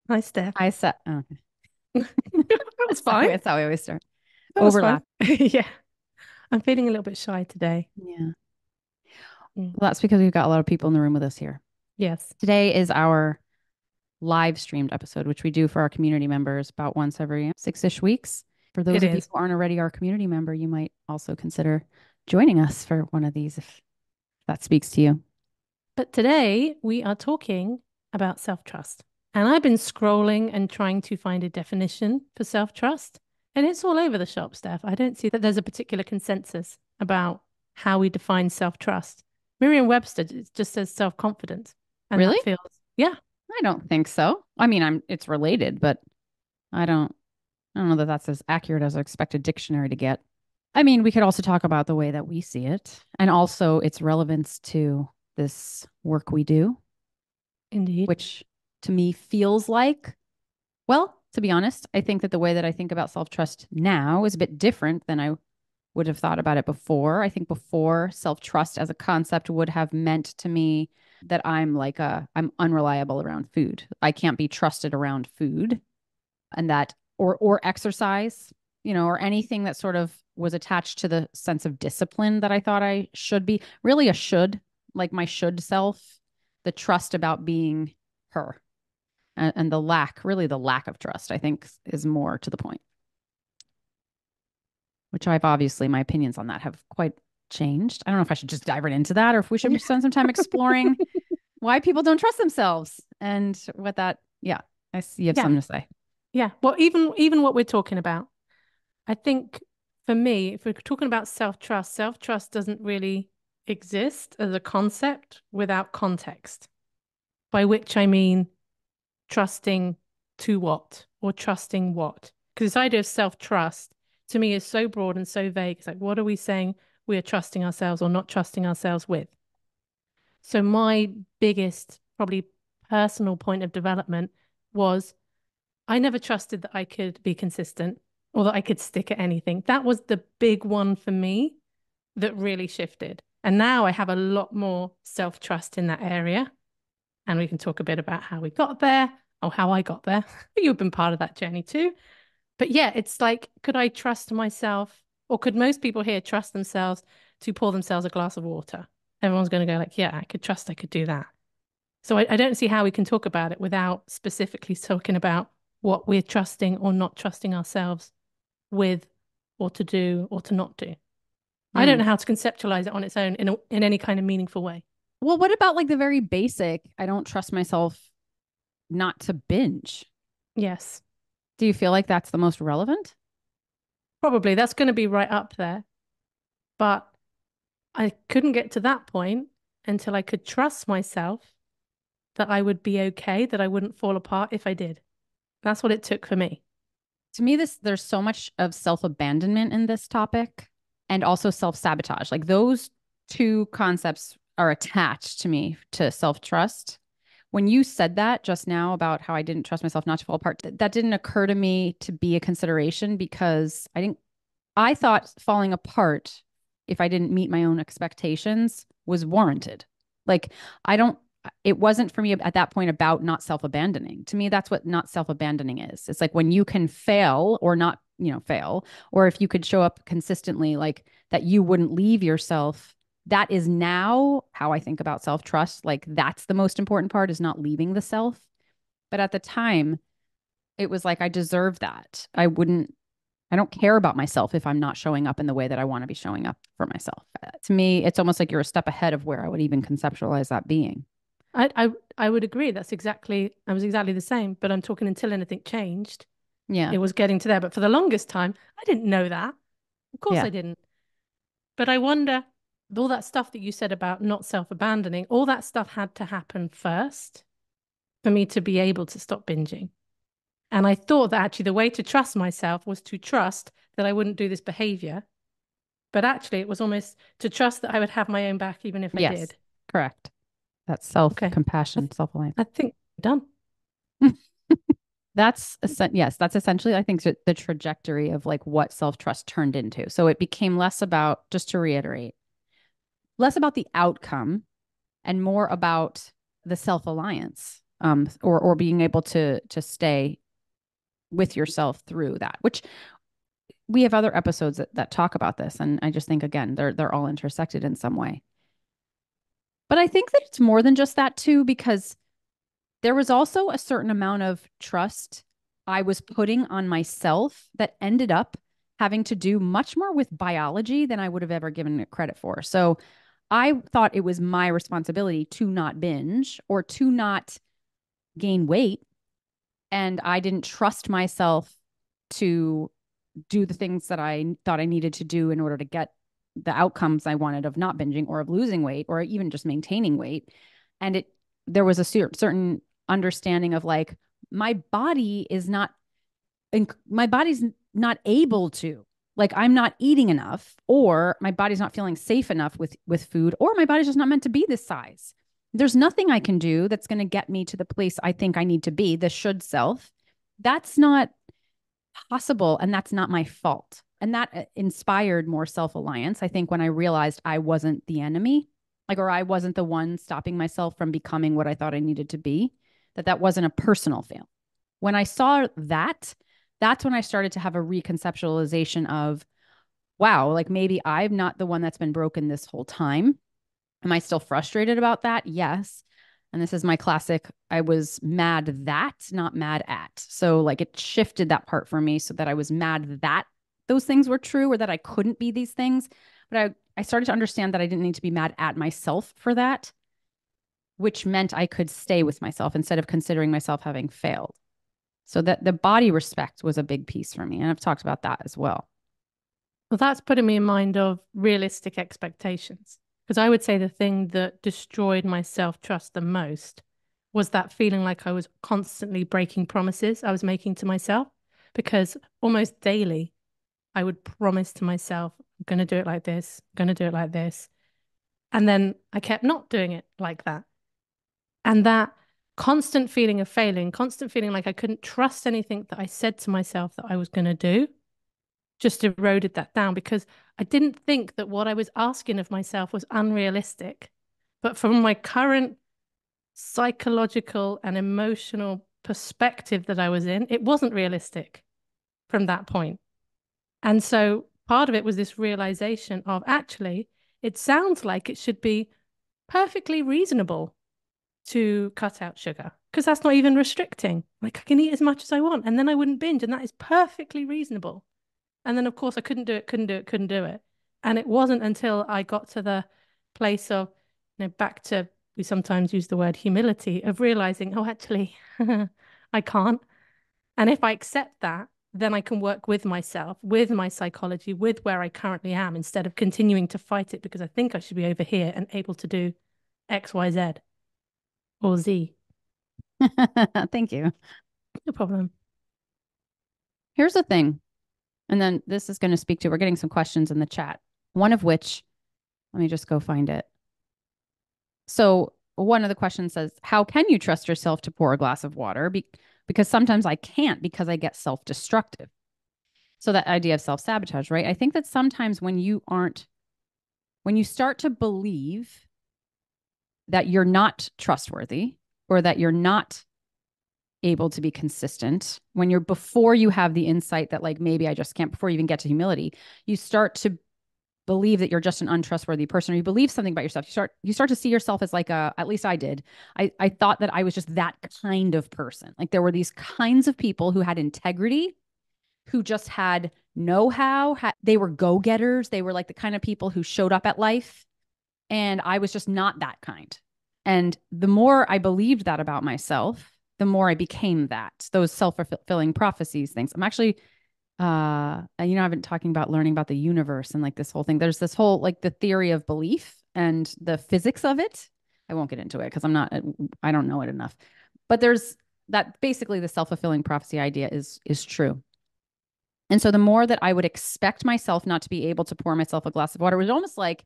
Hi, Steph. I said, oh, okay. That was fine. That's how we always start. That was fine. Overlap. Yeah. I'm feeling a little bit shy today. Yeah. Mm. Well, that's because we've got a lot of people in the room with us here. Yes, Today is our live streamed episode, which we do for our community members about once every 6-ish weeks. For it those of you is. who aren't already our community member, you might also consider joining us for one of these if that speaks to you. But today we are talking about self-trust. And I've been scrolling and trying to find a definition for self-trust. And it's all over the shop, Steph. I don't see that there's a particular consensus about how we define self-trust. Merriam-Webster just says self-confidence. And Really? that feels, yeah, I don't think so. I mean, it's related, but I don't I don't know that that's as accurate as I expect a dictionary to get. I mean, we could also talk about the way that we see it and also its relevance to this work we do, indeed. which to me feels like, well, to be honest, I think that the way that I think about self trust now is a bit different than I would have thought about it before. I think before self trust as a concept would have meant to me that I'm unreliable around food. I can't be trusted around food and that or exercise, or anything that sort of was attached to the sense of discipline that I thought I should be. Really a should, like my should self, the trust about being her. And the lack of trust, I think is more to the point, which I've obviously my opinions on that have quite changed. I don't know if I should just dive right into that or if we should spend some time exploring why people don't trust themselves and what that, yeah, I see you have Yeah. something to say. Yeah. Well, even what we're talking about, I think for me, if we're talking about self-trust, self-trust doesn't really exist as a concept without context, by which I mean trusting to what or trusting what. Because this idea of self-trust to me is so broad and so vague. It's like, what are we saying we are trusting ourselves or not trusting ourselves with? So my biggest, probably personal point of development was I never trusted that I could be consistent or that I could stick at anything. That was the big one for me that really shifted. And now I have a lot more self-trust in that area. And we can talk a bit about how we got there or how I got there. You've been part of that journey too. But yeah, it's like, could I trust myself, or could most people here trust themselves to pour themselves a glass of water? Everyone's going to go like, yeah, I could trust I could do that. So I don't see how we can talk about it without specifically talking about what we're trusting or not trusting ourselves with, or to do, or to not do. I don't Mm. know how to conceptualize it on its own in any kind of meaningful way. Well, what about like the very basic, I don't trust myself not to binge? Yes, Do you feel like that's the most relevant? probably that's going to be right up there. But I couldn't get to that point until I could trust myself that I would be okay, that I wouldn't fall apart if I did. That's what it took for me. To me, there's so much of self-abandonment in this topic and also self-sabotage. Like those two concepts are attached to me to self-trust. When you said that just now about how I didn't trust myself not to fall apart, that didn't occur to me to be a consideration because I thought falling apart if I didn't meet my own expectations was warranted. Like, I don't, it wasn't for me at that point about not self abandoning. To me, that's what not self abandoning is. It's like when you can fail or not, fail, or if you could show up consistently, like that you wouldn't leave yourself. That is now how I think about self trust. Like, that's the most important part is not leaving the self. But at the time, it was like, I deserve that. I don't care about myself if I'm not showing up in the way that I want to be showing up for myself. To me, it's almost like you're a step ahead of where I would even conceptualize that being. I would agree. I was exactly the same, but I'm talking until anything changed. Yeah. It was getting to there. But for the longest time, I didn't know that. Of course Yeah. I didn't. But I wonder, all that stuff that you said about not self-abandoning, all that stuff had to happen first for me to be able to stop binging. And I thought that actually the way to trust myself was to trust that I wouldn't do this behavior. But actually, it was almost to trust that I would have my own back even if I Yes. did. Correct. That's self Okay. I, compassion, th self reliance. I think we're done. Yes, that's essentially, I think, the trajectory of like what self trust turned into. So it became less about, just to reiterate, less about the outcome and more about the self alliance. or being able to stay with yourself through that, which we have other episodes that talk about this. And I just think, again, they're all intersected in some way. But I think that it's more than just that too, because there was also a certain amount of trust I was putting on myself that ended up having to do much more with biology than I would have ever given it credit for. So I thought it was my responsibility to not binge or to not gain weight. And I didn't trust myself to do the things that I thought I needed to do in order to get the outcomes I wanted of not binging or of losing weight or even just maintaining weight. And there was a certain understanding of like, my body is not, my body's not able to, like, I'm not eating enough, or my body's not feeling safe enough with food, or my body's just not meant to be this size. There's nothing I can do that's going to get me to the place I think I need to be, the should self. That's not possible. And that's not my fault. And that inspired more self-alliance. I think when I realized I wasn't the enemy, like, or I wasn't the one stopping myself from becoming what I thought I needed to be, that wasn't a personal fail. When I saw that, that's when I started to have a reconceptualization of, wow, like maybe I'm not the one that's been broken this whole time. Am I still frustrated about that? Yes. And this is my classic, I was mad that, not mad at. So like it shifted that part for me so that I was mad that those things were true or that I couldn't be these things. But I started to understand that I didn't need to be mad at myself for that, which meant I could stay with myself instead of considering myself having failed. So that the body respect was a big piece for me. And I've talked about that as well. Well, that's putting me in mind of realistic expectations. Because I would say the thing that destroyed my self-trust the most was that feeling like I was constantly breaking promises I was making to myself. Because almost daily, I would promise to myself, I'm going to do it like this, I'm going to do it like this. And then I kept not doing it like that. And that constant feeling of failing, constant feeling like I couldn't trust anything that I said to myself that I was going to do, just eroded that down because I didn't think that what I was asking of myself was unrealistic. But from my current psychological and emotional perspective that I was in, it wasn't realistic from that point. And so part of it was this realization of actually, it sounds like it should be perfectly reasonable to cut out sugar because that's not even restricting. Like I can eat as much as I want and then I wouldn't binge, and that is perfectly reasonable. And then, of course, I couldn't do it, couldn't do it, couldn't do it. And it wasn't until I got to the place of, back to, we sometimes use the word humility, of realizing, oh, actually, I can't. And if I accept that, then I can work with myself, with my psychology, with where I currently am, instead of continuing to fight it because I think I should be over here and able to do X, Y, Z or Z. Thank you. No problem. Here's the thing. And then this is going to speak to, we're getting some questions in the chat. One of which, let me just go find it. So one of the questions says, how can you trust yourself to pour a glass of water? Because sometimes I can't because I get self-destructive. So that idea of self-sabotage, right? I think that sometimes when you start to believe that you're not trustworthy or that you're not able to be consistent, before you have the insight that like maybe I just can't, before you even get to humility, you start to believe that you're just an untrustworthy person, or you believe something about yourself. You start to see yourself as like at least I did. I thought that I was just that kind of person. Like there were these kinds of people who had integrity, who just had know-how, they were go-getters. They were like the kind of people who showed up at life. And I was just not that kind. And the more I believed that about myself, the more I became that, those self-fulfilling prophecies things. I'm actually, I've been talking about learning about the universe and like this whole thing. There's this whole, like the theory of belief and the physics of it. I won't get into it because I don't know it enough, but there's that basically the self-fulfilling prophecy idea is true. And so the more that I would expect myself not to be able to pour myself a glass of water, it was almost like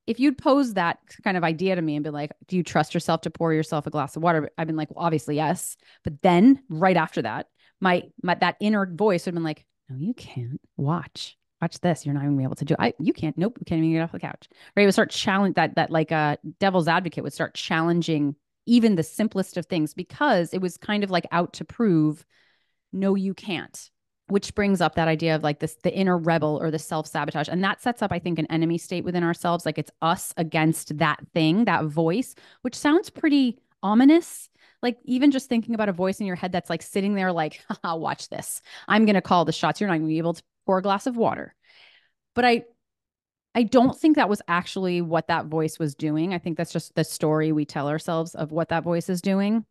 if you'd pose that kind of idea to me and be like, do you trust yourself to pour yourself a glass of water? I've been like, well, obviously, yes. But then right after that, my that inner voice would have been like, no, you can't. Watch this. You're not even gonna be able to do it. You can't. Nope. You can't even get off the couch. Right. It would start challenge that like a devil's advocate would start challenging even the simplest of things, because it was kind of like out to prove, no, you can't. Which brings up that idea of like this, the inner rebel or the self-sabotage. And that sets up, I think, an enemy state within ourselves. Like it's us against that thing, that voice, which sounds pretty ominous. Like even just thinking about a voice in your head that's like sitting there like, haha, watch this. I'm going to call the shots. You're not going to be able to pour a glass of water. But I don't think that was actually what that voice was doing. I think that's just the story we tell ourselves of what that voice is doing.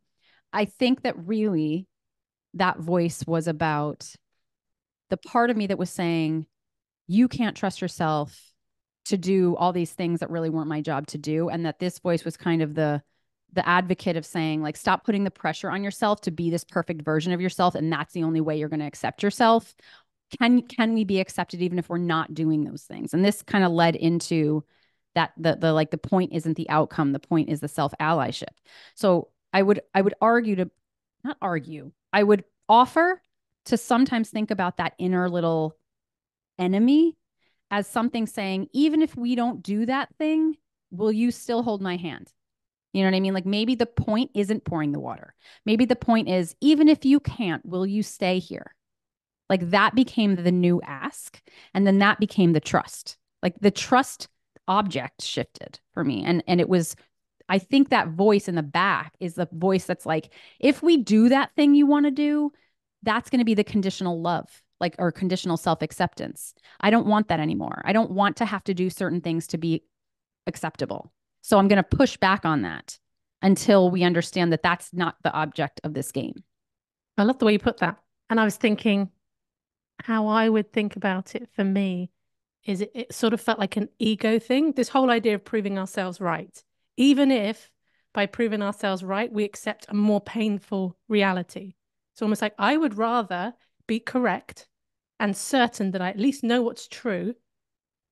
I think that really that voice was about the part of me that was saying, you can't trust yourself to do all these things that really weren't my job to do. And that this voice was kind of the advocate of saying, like, stop putting the pressure on yourself to be this perfect version of yourself. And that's the only way you're going to accept yourself. Can we be accepted even if we're not doing those things? And this kind of led into that the like the point isn't the outcome, the point is the self-allyship. So I would argue to not argue, I would offer to sometimes think about that inner little enemy as something saying, even if we don't do that thing, will you still hold my hand? You know what I mean? Like maybe the point isn't pouring the water. Maybe the point is, even if you can't, will you stay here? Like that became the new ask. And then that became the trust. Like the trust object shifted for me. And it was, I think that voice in the back is the voice that's like, if we do that thing you want to do, that's going to be the conditional love, like, or conditional self acceptance. I don't want that anymore. I don't want to have to do certain things to be acceptable. So I'm going to push back on that until we understand that that's not the object of this game. I love the way you put that. And I was thinking how I would think about it for me is it sort of felt like an ego thing. This whole idea of proving ourselves right, even if by proving ourselves right, we accept a more painful reality. It's almost like I would rather be correct and certain that I at least know what's true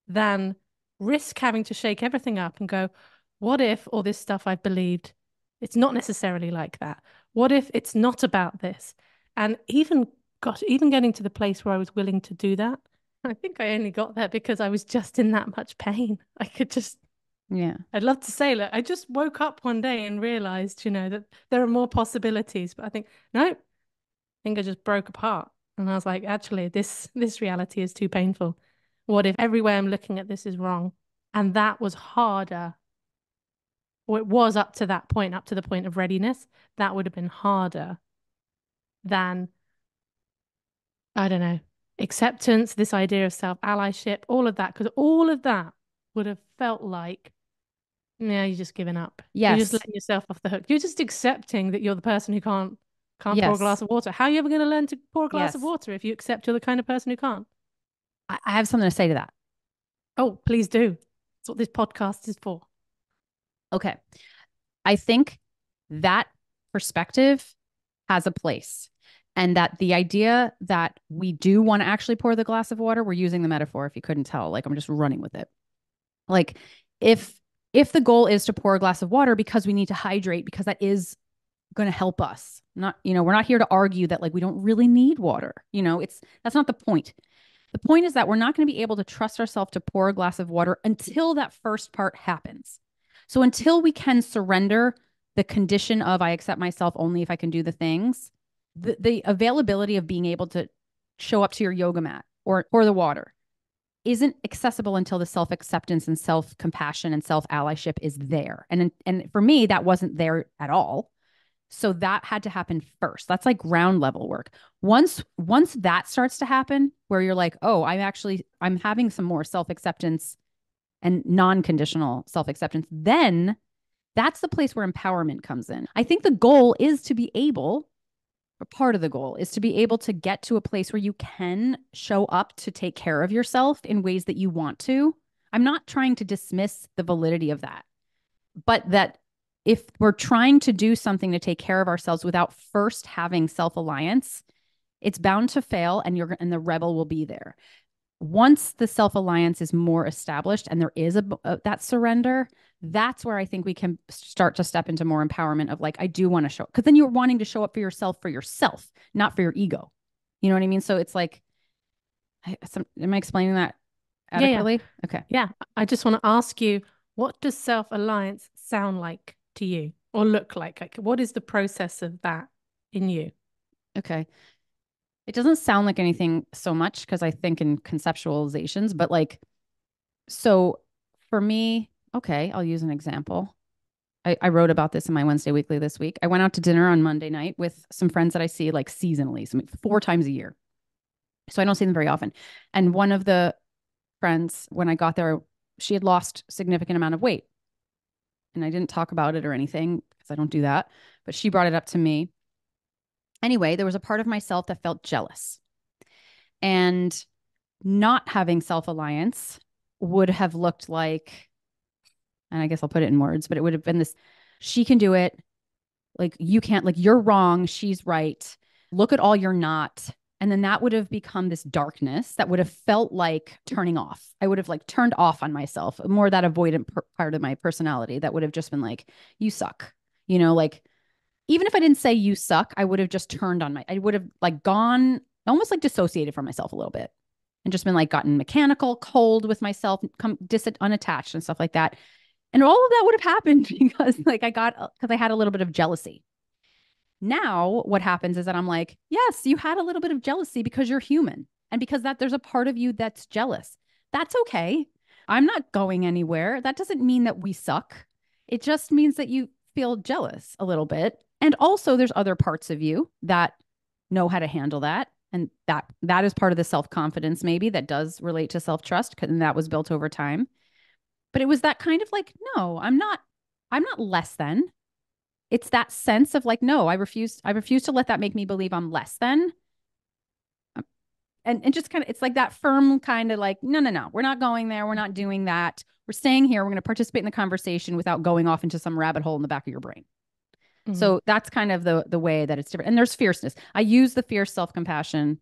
than risk having to shake everything up and go, what if all this stuff I've believed, it's not necessarily like that? What if it's not about this? And even, gosh, even getting to the place where I was willing to do that, I think I only got there because I was just in that much pain. I could just, Yeah. I'd love to say, look, I just woke up one day and realized, that there are more possibilities. But I think, no, I think I just broke apart. And I was like, actually, this reality is too painful. What if every way I'm looking at this is wrong? And that was harder, or it was up to that point, up to the point of readiness. That would have been harder than, I don't know, acceptance, this idea of self-allyship, all of that, because all of that would have felt like, yeah, you're just giving up. You're just Yes. letting yourself off the hook. You're just accepting that you're the person who can't pour a glass Yes. of water. How are you ever going to learn to pour a glass of Yes. water if you accept you're the kind of person who can't? I have something to say to that. Oh, please do. That's what this podcast is for. Okay. I think that perspective has a place. And that the idea that we do want to actually pour the glass of water, we're using the metaphor if you couldn't tell, like I'm just running with it. Like if if the goal is to pour a glass of water because we need to hydrate because that is going to help us. Not, we're not here to argue that like we don't really need water. It's that's not the point. The point is that we're not going to be able to trust ourselves to pour a glass of water until that first part happens. So until we can surrender the condition of I accept myself only if I can do the things, the availability of being able to show up to your yoga mat or the water isn't accessible until the self-acceptance and self-compassion and self-allyship is there. And for me, that wasn't there at all. So that had to happen first. That's like ground level work. Once that starts to happen, where you're like, oh, I'm having some more self-acceptance and non-conditional self-acceptance, then that's the place where empowerment comes in. I think the goal is to be able, or part of the goal is to be able to get to a place where you can show up to take care of yourself in ways that you want to. I'm not trying to dismiss the validity of that, but that if we're trying to do something to take care of ourselves without first having self-alliance, it's bound to fail and the rebel will be there. Once the self-alliance is more established and there is that surrender, that's where I think we can start to step into more empowerment of like, I do want to show up. Because then you're wanting to show up for yourself, not for your ego. You know what I mean? So it's like, am I explaining that Yeah, yeah. adequately? Okay. Yeah. I just want to ask you, what does self-alliance sound like to you? or look like? Like, what is the process of that in you? Okay. It doesn't sound like anything so much because I think in conceptualizations, but like, so for me, okay, I'll use an example. I wrote about this in my Wednesday Weekly this week. I went out to dinner on Monday night with some friends that I see like seasonally, so 4 times a year. So I don't see them very often. And one of the friends, when I got there, she had lost significant amount of weight. And I didn't talk about it or anything because I don't do that. But she brought it up to me. Anyway, there was a part of myself that felt jealous. And not having self alliance would have looked like, and I guess I'll put it in words, but it would have been this: she can do it. Like, you can't, like, you're wrong. She's right. Look at all you're not. And then that would have become this darkness that would have felt like turning off. I would have like turned off on myself, more that avoidant part of my personality that would have just been like, you suck. Like, even if I didn't say you suck, I would have just turned on I would have like gone almost like dissociated from myself a little bit and just been like gotten mechanical, cold with myself, unattached and stuff like that. And all of that would have happened because because I had a little bit of jealousy. Now what happens is that I'm like, yes, you had a little bit of jealousy because you're human. And because that there's a part of you that's jealous. That's okay. I'm not going anywhere. That doesn't mean that we suck. It just means that you feel jealous a little bit. And also there's other parts of you that know how to handle that. And that is part of the self-confidence maybe that does relate to self-trust, and that was built over time. But it was that kind of like, no, I'm not less than. It's that sense of like, no, I refuse to let that make me believe I'm less than. And just kind of, it's like that firm kind of like, no, no, no, we're not going there. We're not doing that. We're staying here. We're going to participate in the conversation without going off into some rabbit hole in the back of your brain. Mm-hmm. So that's kind of the way that it's different. And there's fierceness. I use the fierce self-compassion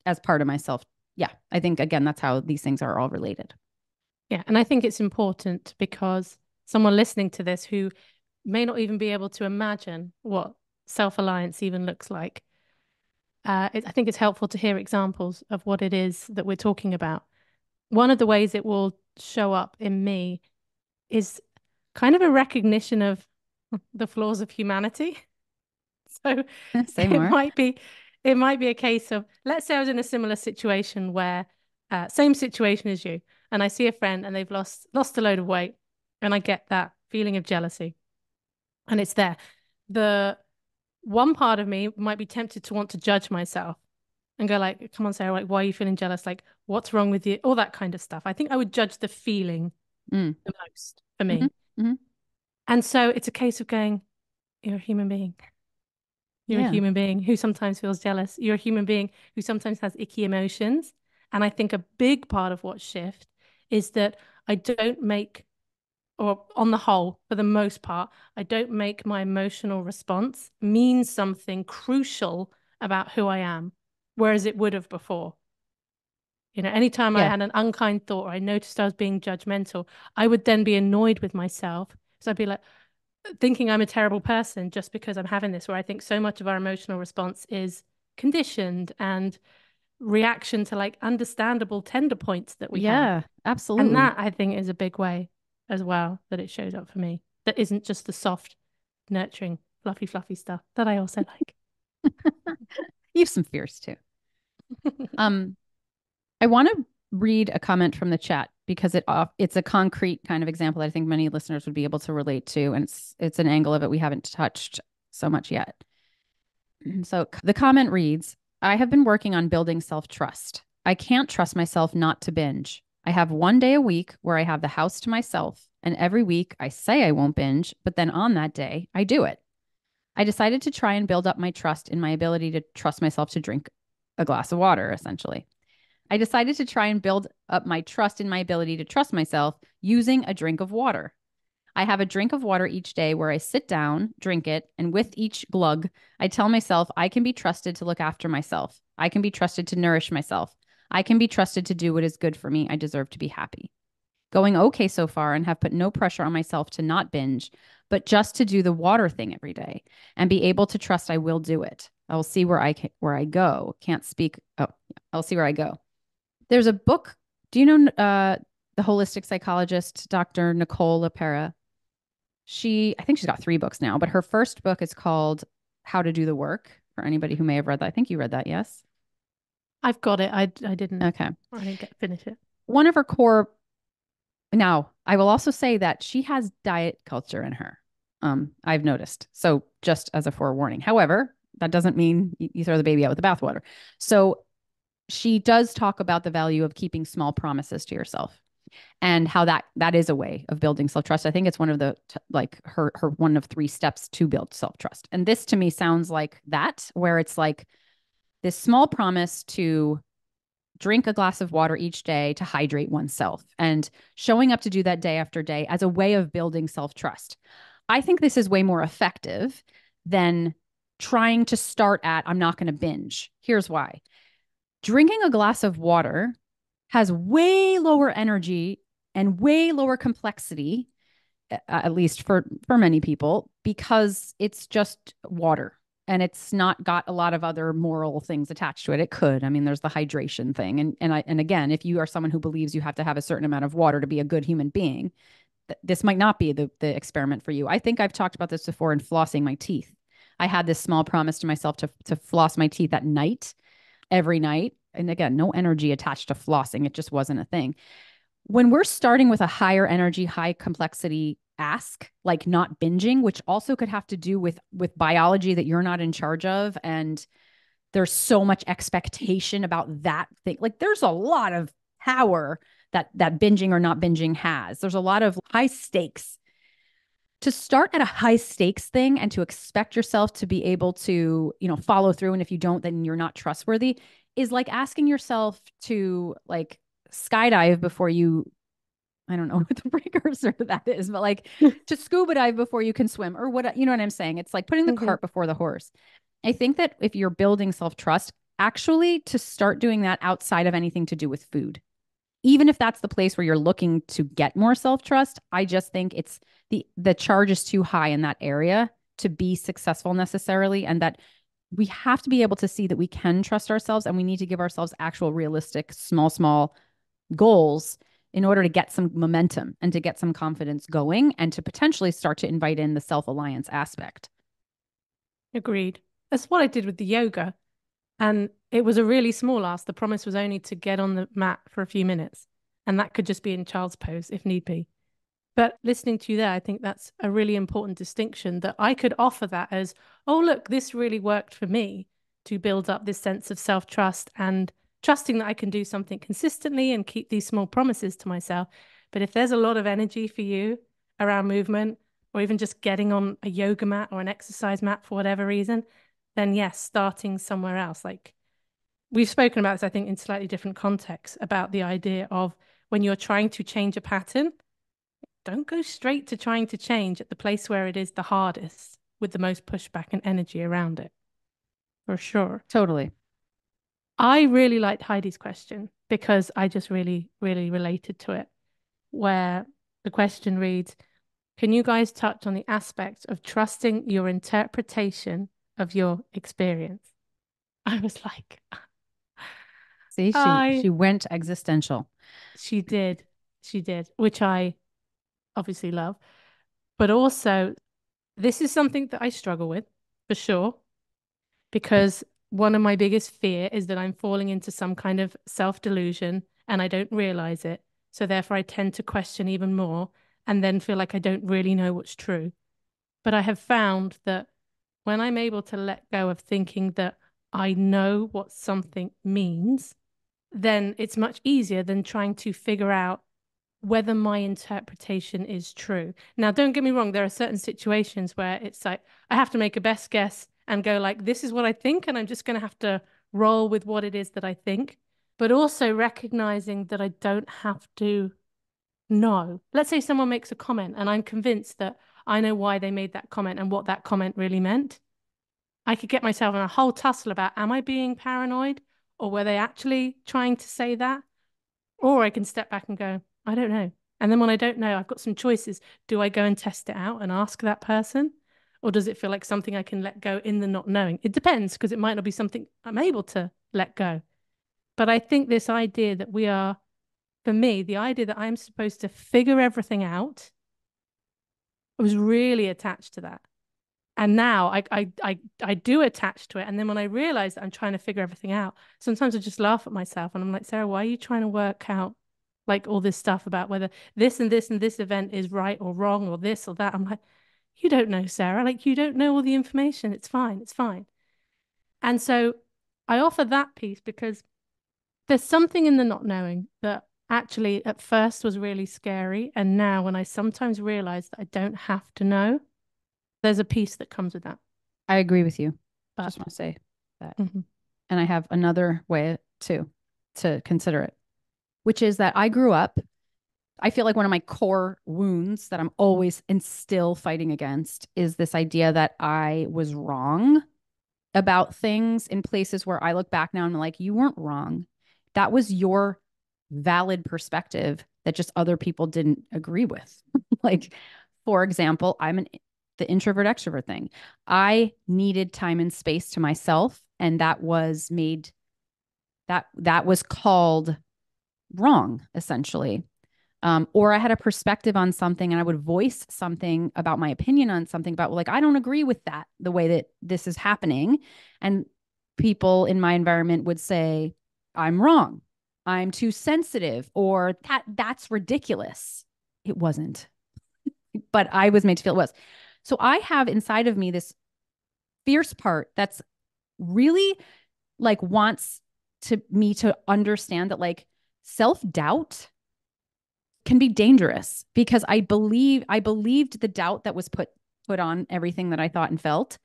as part of myself. Yeah. I think again, that's how these things are all related. Yeah. And I think it's important because someone listening to this who may not even be able to imagine what self-alliance even looks like. I think it's helpful to hear examples of what it is that we're talking about. One of the ways it will show up in me is kind of a recognition of the flaws of humanity. So Say it more. might be it might be a case of, let's say I was in a similar situation where same situation as you, and I see a friend and they've lost a load of weight, and I get that feeling of jealousy, and it's there. The one part of me might be tempted to want to judge myself and go like, come on, Sarah, like, why are you feeling jealous? Like, what's wrong with you? All that kind of stuff. I think I would judge the feeling Mm. the most for Mm-hmm. me. Mm-hmm. And so it's a case of going, you're a human being. You're a Yeah. human being who sometimes feels jealous. You're a human being who sometimes has icky emotions. And I think a big part of what shift is that I don't make, or on the whole, for the most part, I don't make my emotional response mean something crucial about who I am, whereas it would have before. Anytime I Yeah. had an unkind thought or I noticed I was being judgmental, I would then be annoyed with myself. So I'd be like, thinking I'm a terrible person just because I'm having this, where I think so much of our emotional response is conditioned and reaction to like understandable tender points that we have. Yeah. And Absolutely. that I think is a big way as well that it shows up for me. That isn't just the soft, nurturing, fluffy, fluffy stuff that I also like. You have some fears too. Um, I want to read a comment from the chat because it's a concrete kind of example that I think many listeners would be able to relate to, and it's an angle of it we haven't touched so much yet. So the comment reads, I have been working on building self-trust. I can't trust myself not to binge. I have one day a week where I have the house to myself, and every week I say I won't binge, but then on that day, I do it. I decided to try and build up my trust in my ability to trust myself to drink a glass of water, essentially. I decided to try and build up my trust in my ability to trust myself using a drink of water. I have a drink of water each day where I sit down, drink it, and with each glug, I tell myself I can be trusted to look after myself. I can be trusted to nourish myself. I can be trusted to do what is good for me. I deserve to be happy. Going okay so far and have put no pressure on myself to not binge, but just to do the water thing every day and be able to trust I will do it. I will see where I go. Can't speak. Oh, I'll see where I go. There's a book. Do you know the holistic psychologist, Dr. Nicole LaPera? I think she's got 3 books now, but her first book is called How to Do the Work, for anybody who may have read that. I think you read that, yes? I've got it. Okay. I didn't get to finish it. One of her core, now, I will also say that she has diet culture in her. I've noticed. So just as a forewarning. However, that doesn't mean you throw the baby out with the bathwater. So she does talk about the value of keeping small promises to yourself and how that is a way of building self-trust. I think it's one of the like her one of 3 steps to build self-trust. And this to me sounds like that, where it's like this small promise to drink a glass of water each day to hydrate oneself and showing up to do that day after day as a way of building self-trust. I think this is way more effective than trying to start at I'm not going to binge. Here's why. Drinking a glass of water has way lower energy and way lower complexity, at least for many people, because it's just water and it's not got a lot of other moral things attached to it. It could. I mean, there's the hydration thing, and again, if you are someone who believes you have to have a certain amount of water to be a good human being, this might not be the experiment for you. I think I've talked about this before in flossing my teeth. I had this small promise to myself to floss my teeth at night, every night. And again, no energy attached to flossing. It just wasn't a thing. When we're starting with a higher energy, high complexity ask, like not binging, which also could have to do with biology that you're not in charge of, and there's so much expectation about that thing. Like there's a lot of power that binging or not binging has. There's a lot of high stakes. To start at a high stakes thing and to expect yourself to be able to, follow through, and if you don't, then you're not trustworthy, is like asking yourself to like skydive before you, I don't know what the precursor to that is, but like to scuba dive before you can swim, or what, you know what I'm saying? It's like putting the Mhm. cart before the horse. I think that if you're building self-trust, actually to start doing that outside of anything to do with food, even if that's the place where you're looking to get more self-trust, I just think it's the charge is too high in that area to be successful necessarily, and that we have to be able to see that we can trust ourselves, and we need to give ourselves actual realistic small goals in order to get some momentum and to get some confidence going and to potentially start to invite in the self-alliance aspect. Agreed. That's what I did with the yoga. And it was a really small ask. The promise was only to get on the mat for a few minutes. And that could just be in child's pose if need be. But listening to you there, I think that's a really important distinction that I could offer that as, oh, look, this really worked for me to build up this sense of self-trust and trusting that I can do something consistently and keep these small promises to myself. But if there's a lot of energy for you around movement or even just getting on a yoga mat or an exercise mat for whatever reason, then yes, starting somewhere else. Like we've spoken about this, I think, in slightly different contexts about the idea of when you're trying to change a pattern, don't go straight to trying to change at the place where it is the hardest with the most pushback and energy around it, for sure. Totally. I really liked Heidi's question because I just really, really related to it, where the question reads, can you guys touch on the aspect of trusting your interpretation of your experience? I was like, See, she I, she went existential. she did, she did, which I obviously love. But also, this is something that I struggle with for sure, because one of my biggest fear is that I'm falling into some kind of self-delusion and I don't realize it. So therefore, I tend to question even more and then feel like I don't really know what's true. But I have found that when I'm able to let go of thinking that I know what something means, then it's much easier than trying to figure out whether my interpretation is true. Now, don't get me wrong, there are certain situations where it's like I have to make a best guess and go like, this is what I think, and I'm just going to have to roll with what it is that I think, but also recognizing that I don't have to know. Let's say someone makes a comment and I'm convinced that I know why they made that comment and what that comment really meant. I could get myself in a whole tussle about, am I being paranoid or were they actually trying to say that? Or I can step back and go, I don't know. And then when I don't know, I've got some choices. Do I go and test it out and ask that person? Or does it feel like something I can let go in the not knowing? It depends, because it might not be something I'm able to let go. But I think this idea that we are, for me, the idea that I'm supposed to figure everything out I was really attached to that. And now I do attach to it. And then when I realize that I'm trying to figure everything out, sometimes I just laugh at myself and I'm like, Sarah, why are you trying to work out like all this stuff about whether this and this and this event is right or wrong or this or that? I'm like, you don't know, Sarah. Like, you don't know all the information. It's fine. It's fine. And so I offer that piece because there's something in the not knowing that actually at first was really scary. And now when I sometimes realize that I don't have to know, there's a peace that comes with that. I agree with you. But Just want to say that. mhm. And I have another way too to consider it, which is that I grew up. I feel like one of my core wounds that I'm always and still fighting against is this idea that I was wrong about things in places where I look back now and I'm like, you weren't wrong. That was your valid perspective that just other people didn't agree with. Like, for example, the introvert extrovert thing. I needed time and space to myself, and that was called wrong, essentially. Or I had a perspective on something and I would voice something about my opinion on something about, like, I don't agree with that, the way that this is happening. And people in my environment would say, I'm wrong. I'm too sensitive, or that's ridiculous. It wasn't, but I was made to feel it was. So I have inside of me this fierce part that's really like wants to me to understand that like self-doubt can be dangerous because I believed the doubt that was put on everything that I thought and felt.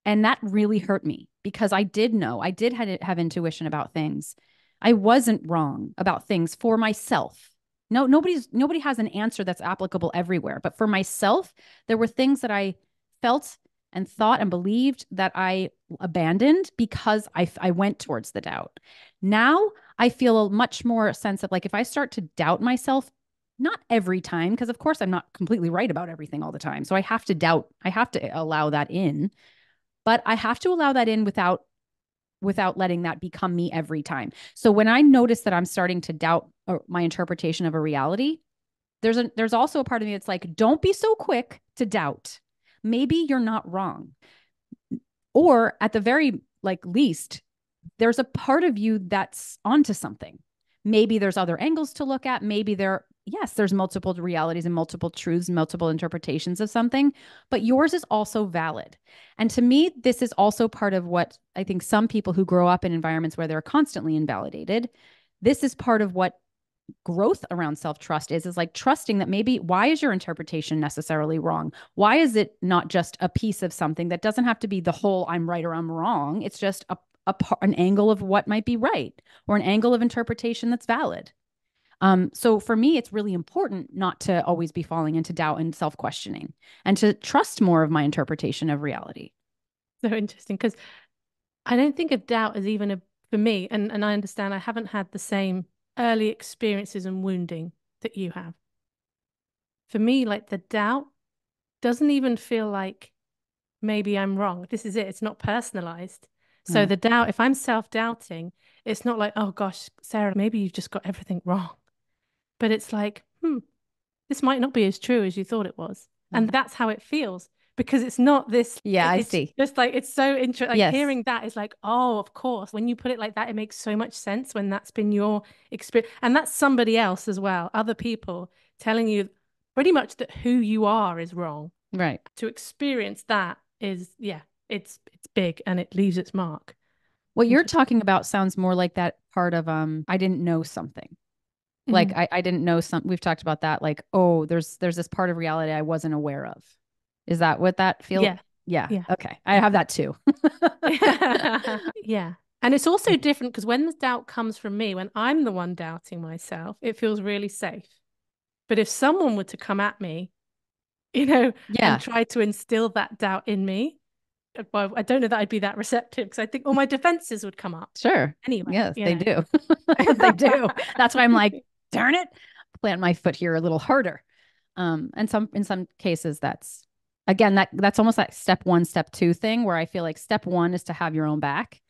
And that really hurt me because I did know, I did have intuition about things. I wasn't wrong about things for myself. No, nobody has an answer that's applicable everywhere. But for myself, there were things that I felt and thought and believed that I abandoned because I went towards the doubt. Now I feel a much more sense of like if I start to doubt myself, not every time, because of course I'm not completely right about everything all the time. So I have to doubt, I have to allow that in, but I have to allow that in without letting that become me every time. So when I notice that I'm starting to doubt my interpretation of a reality, there's also a part of me that's like, don't be so quick to doubt. Maybe you're not wrong. Or at the very like least, there's a part of you that's onto something. Maybe there's other angles to look at. Maybe there's multiple realities and multiple truths, multiple interpretations of something, but yours is also valid. And to me, this is also part of what I think some people who grow up in environments where they're constantly invalidated, this is part of what growth around self-trust is like trusting that maybe why is your interpretation necessarily wrong? Why is it not just a piece of something that doesn't have to be the whole I'm right or I'm wrong? It's just an angle of what might be right or an angle of interpretation that's valid. So for me, it's really important not to always be falling into doubt and self-questioning and to trust more of my interpretation of reality. So interesting because I don't think of doubt as even a for me, and I understand I haven't had the same early experiences and wounding that you have. For me, like the doubt doesn't even feel like maybe I'm wrong. This is it. It's not personalized. So Yeah. the doubt, if I'm self-doubting, it's not like, oh gosh, Sarah, maybe you've just got everything wrong. But it's like, this might not be as true as you thought it was. And Mm. that's how it feels because it's not this, Yeah, I it's see. just like, it's so interesting. Like Yes. hearing that is like, oh, of course. When you put it like that, it makes so much sense when that's been your experience. And that's somebody else as well, other people telling you pretty much that who you are is wrong. Right. To experience that is, yeah, it's big and it leaves its mark. What you're Interesting. talking about sounds more like that part of I didn't know something. Like Mhm. I didn't know some we've talked about that. Like, oh, there's this part of reality I wasn't aware of. Is that what that feel? Yeah. Yeah. Yeah. Okay. I have that too. Yeah. And it's also different because when the doubt comes from me, when I'm the one doubting myself, it feels really safe. But if someone were to come at me, and Yeah. try to instill that doubt in me, well, I don't know that I'd be that receptive because I think all my defenses would come up Sure. anyway, Yes, they do. They do. That's why I'm like, darn it, plant my foot here a little harder. And in some cases, that's again that's almost like step one, step two thing where I feel like step one is to have your own back.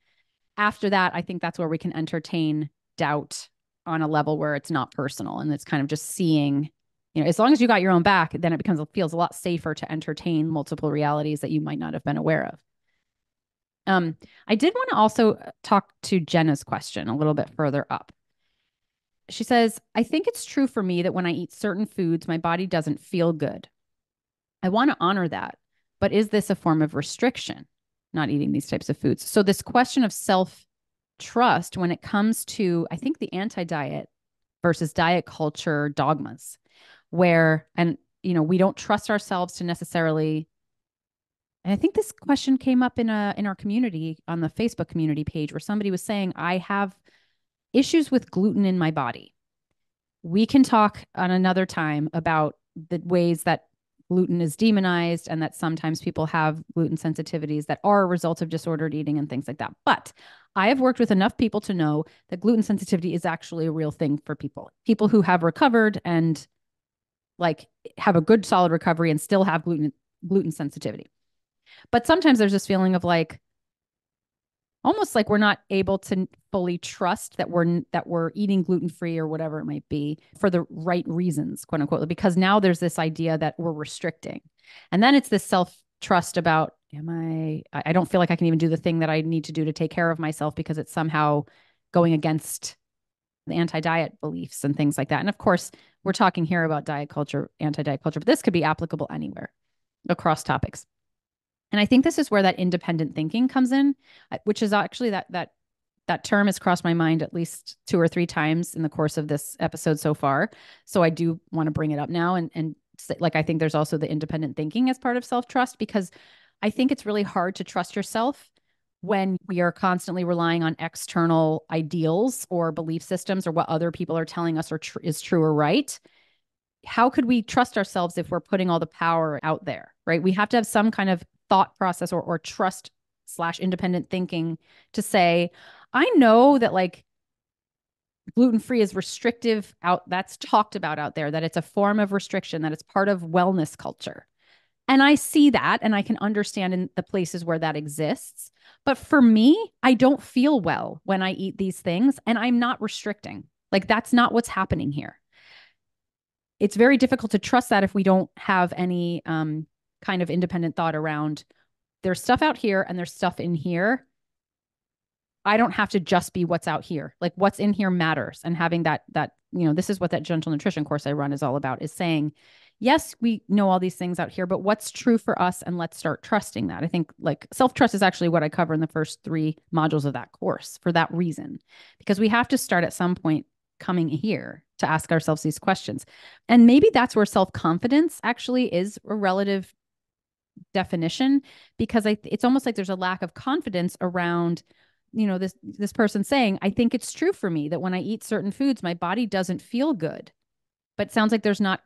After that, I think that's where we can entertain doubt on a level where it's not personal and it's kind of just seeing As long as you got your own back, then feels a lot safer to entertain multiple realities that you might not have been aware of. I did want to also talk to Jenna's question a little bit further up. She says, I think it's true for me that when I eat certain foods, my body doesn't feel good. I want to honor that. But is this a form of restriction, not eating these types of foods? So, this question of self trust when it comes to, I think, the anti diet versus diet culture dogmas, where, and, we don't trust ourselves to necessarily. And I think this question came up in our community on the Facebook community page where somebody was saying, I have issues with gluten in my body. We can talk on another time about the ways that gluten is demonized and that sometimes people have gluten sensitivities that are a result of disordered eating and things like that. But I have worked with enough people to know that gluten sensitivity is actually a real thing for people who have recovered and like have a good solid recovery and still have gluten sensitivity. But sometimes there's this feeling of like almost like we're not able to fully trust that we're eating gluten-free or whatever it might be for the right reasons, quote unquote, because now there's this idea that we're restricting. And then it's this self-trust about, I don't feel like I can even do the thing that I need to do to take care of myself because it's somehow going against the anti-diet beliefs and things like that. And of course, we're talking here about diet culture, anti-diet culture, but this could be applicable anywhere across topics. And I think this is where that independent thinking comes in, which is actually that term has crossed my mind at least 2 or 3 times in the course of this episode so far. So I do want to bring it up now and say, like, I think there's also the independent thinking as part of self-trust, because I think it's really hard to trust yourself when we are constantly relying on external ideals or belief systems or what other people are telling us is true or right. How could we trust ourselves if we're putting all the power out there, right? We have to have some kind of thought process or trust / independent thinking to say, I know that like gluten-free is restrictive that's talked about out there, that it's a form of restriction, that it's part of wellness culture. And I see that and I can understand in the places where that exists. But for me, I don't feel well when I eat these things and I'm not restricting. Like that's not what's happening here. It's very difficult to trust that if we don't have any kind of independent thought around there's stuff out here and there's stuff in here. I don't have to just be what's out here. Like what's in here matters. And having that, this is what that gentle nutrition course I run is all about, is saying, yes, we know all these things out here, but what's true for us? And let's start trusting that. I think like self-trust is actually what I cover in the first 3 modules of that course for that reason, because we have to start at some point coming here to ask ourselves these questions. And maybe that's where self-confidence actually is a relative definition, because it's almost like there's a lack of confidence around, this person saying, I think it's true for me that when I eat certain foods, my body doesn't feel good. But it sounds like there's not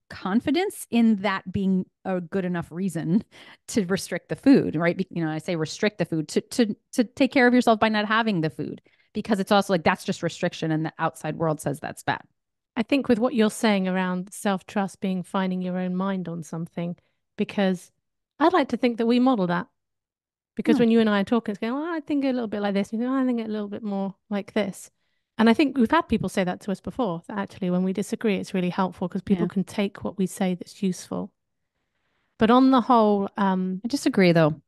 confidence in that being a good enough reason to restrict the food, right? I say restrict the food to take care of yourself by not having the food, because it's also like that's just restriction and the outside world says that's bad. I think with what you're saying around self-trust being finding your own mind on something, because I'd like to think that we model that. Because when you and I are talking, it's going, well, I think a little bit like this. You know, I think a little bit more like this. And I think we've had people say that to us before, that actually when we disagree, it's really helpful because people can take what we say that's useful. But on the whole, I disagree though.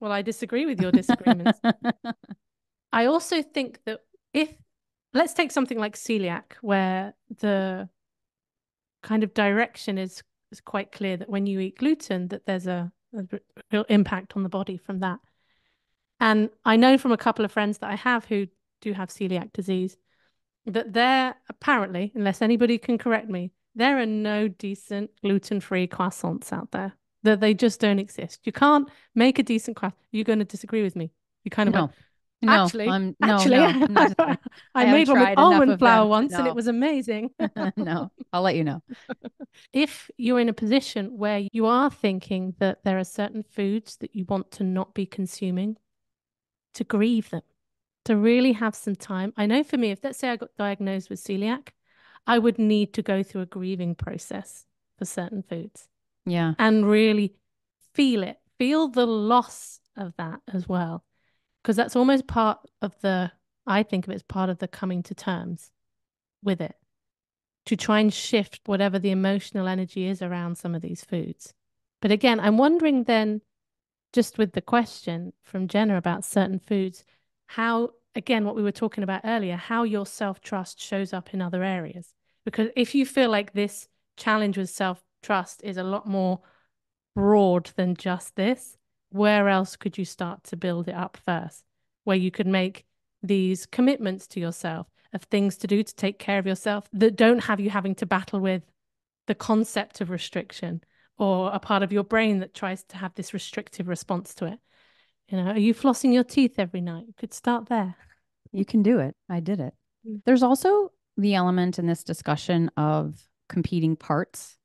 Well, I disagree with your disagreements. I also think that let's take something like celiac, where the kind of direction is quite clear that when you eat gluten, that there's a real impact on the body from that. And I know from a couple of friends that I have who do have celiac disease that there apparently, unless anybody can correct me, there are no decent gluten-free croissants out there. That they just don't exist. You can't make a decent croissant. You're going to disagree with me. You kind of went, actually, I'm not. I made one with almond flour once and it was amazing. No, I'll let you know. If you're in a position where you are thinking that there are certain foods that you want to not be consuming, to grieve them, to really have some time. I know for me, if let's say I got diagnosed with celiac, I would need to go through a grieving process for certain foods. Yeah. And really feel the loss of that as well. Because that's almost part of the I think of it as part of the coming to terms with it, to try and shift whatever the emotional energy is around some of these foods. But again, I'm wondering then, just with the question from Jenna about certain foods, how, again, what we were talking about earlier, how your self-trust shows up in other areas. Because if you feel like this challenge with self-trust is a lot more broad than just this, where else could you start to build it up first? Where you could make these commitments to yourself of things to do to take care of yourself that don't have you having to battle with the concept of restriction or a part of your brain that tries to have this restrictive response to it. You know, are you flossing your teeth every night? You could start there. You can do it. I did it. Mm. There's also the element in this discussion of competing parts.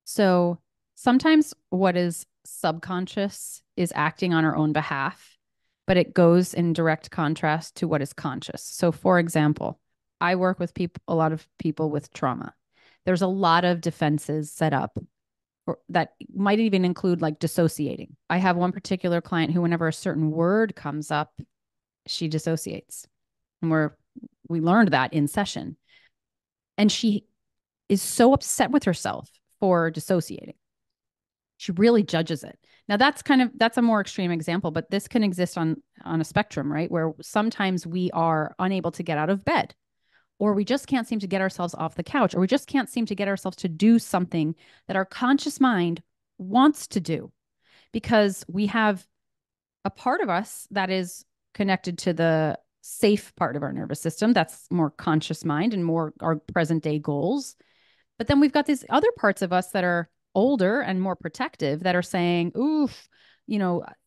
So sometimes what is subconscious is acting on our own behalf, but it goes in direct contrast to what is conscious. So, for example, I work with people, a lot of people with trauma. There's a lot of defenses set up that might even include like dissociating. I have one particular client who, whenever a certain word comes up, she dissociates. And we learned that in session. And she is so upset with herself for dissociating. She really judges it. Now that's a more extreme example, but this can exist on a spectrum, right? Where sometimes we are unable to get out of bed, or we just can't seem to get ourselves off the couch, or we just can't seem to get ourselves to do something that our conscious mind wants to do, because we have a part of us that is connected to the safe part of our nervous system. That's more conscious mind and more our present day goals. But then we've got these other parts of us that are older and more protective that are saying, oof,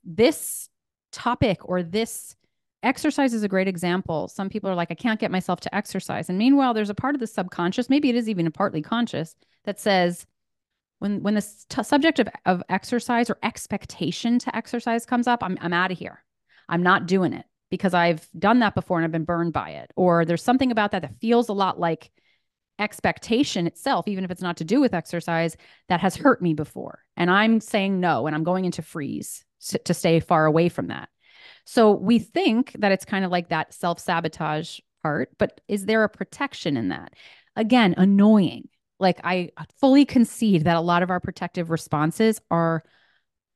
this topic or this exercise is a great example. Some people are like, I can't get myself to exercise. And meanwhile, there's a part of the subconscious, maybe it is even partly conscious, that says, when the subject of exercise or expectation to exercise comes up, I'm out of here. I'm not doing it because I've done that before and I've been burned by it. Or there's something about that that feels a lot like expectation itself, even if it's not to do with exercise, that has hurt me before. And I'm saying no, and I'm going into freeze to stay far away from that. So we think that it's kind of like that self-sabotage part, but is there a protection in that? Again, annoying. Like, I fully concede that a lot of our protective responses are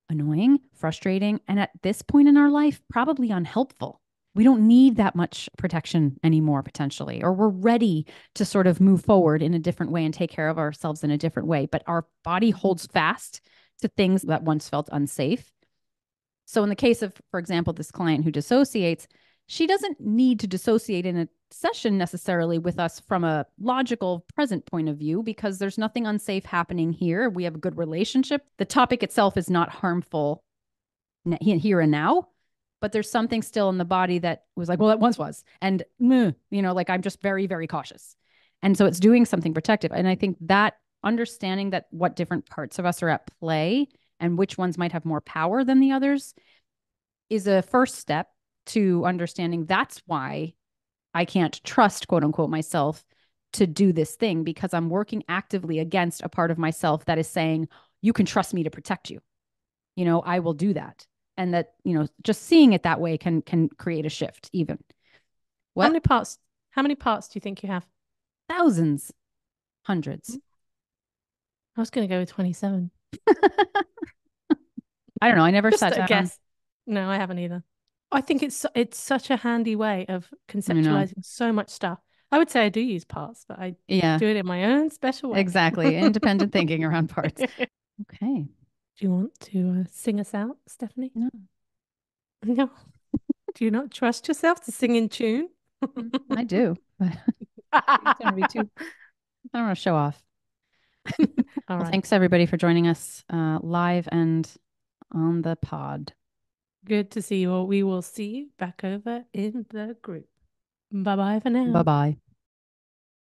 annoying, frustrating, and at this point in our life, probably unhelpful. We don't need that much protection anymore, potentially, or we're ready to sort of move forward in a different way and take care of ourselves in a different way. But our body holds fast to things that once felt unsafe. So in the case of, for example, this client who dissociates, she doesn't need to dissociate in a session necessarily with us from a logical present point of view, because there's nothing unsafe happening here. We have a good relationship. The topic itself is not harmful here and now, but there's something still in the body that was like, well, it once was. And, like, I'm just very, very cautious. And so it's doing something protective. And I think that understanding that what different parts of us are at play and which ones might have more power than the others is a first step to understanding that's why I can't trust, quote unquote, myself to do this thing, because I'm working actively against a part of myself that is saying, you can trust me to protect you. I will do that. And that, just seeing it that way can create a shift even. What? How many parts do you think you have? Thousands, hundreds. I was going to go with 27. I don't know. I never Just sat a down. guess. No, I haven't either. I think it's such a handy way of conceptualizing so much stuff. I would say I do use parts, but I do it in my own special way. Exactly. Independent thinking around parts. Okay. Do you want to sing us out, Stefanie? No. No. Do you not trust yourself to sing in tune? I do. But it's going to be too. I don't want to show off. All right. Thanks everybody for joining us live and on the pod. Good to see you all. We will see you back over in the group. Bye-bye for now. Bye-bye.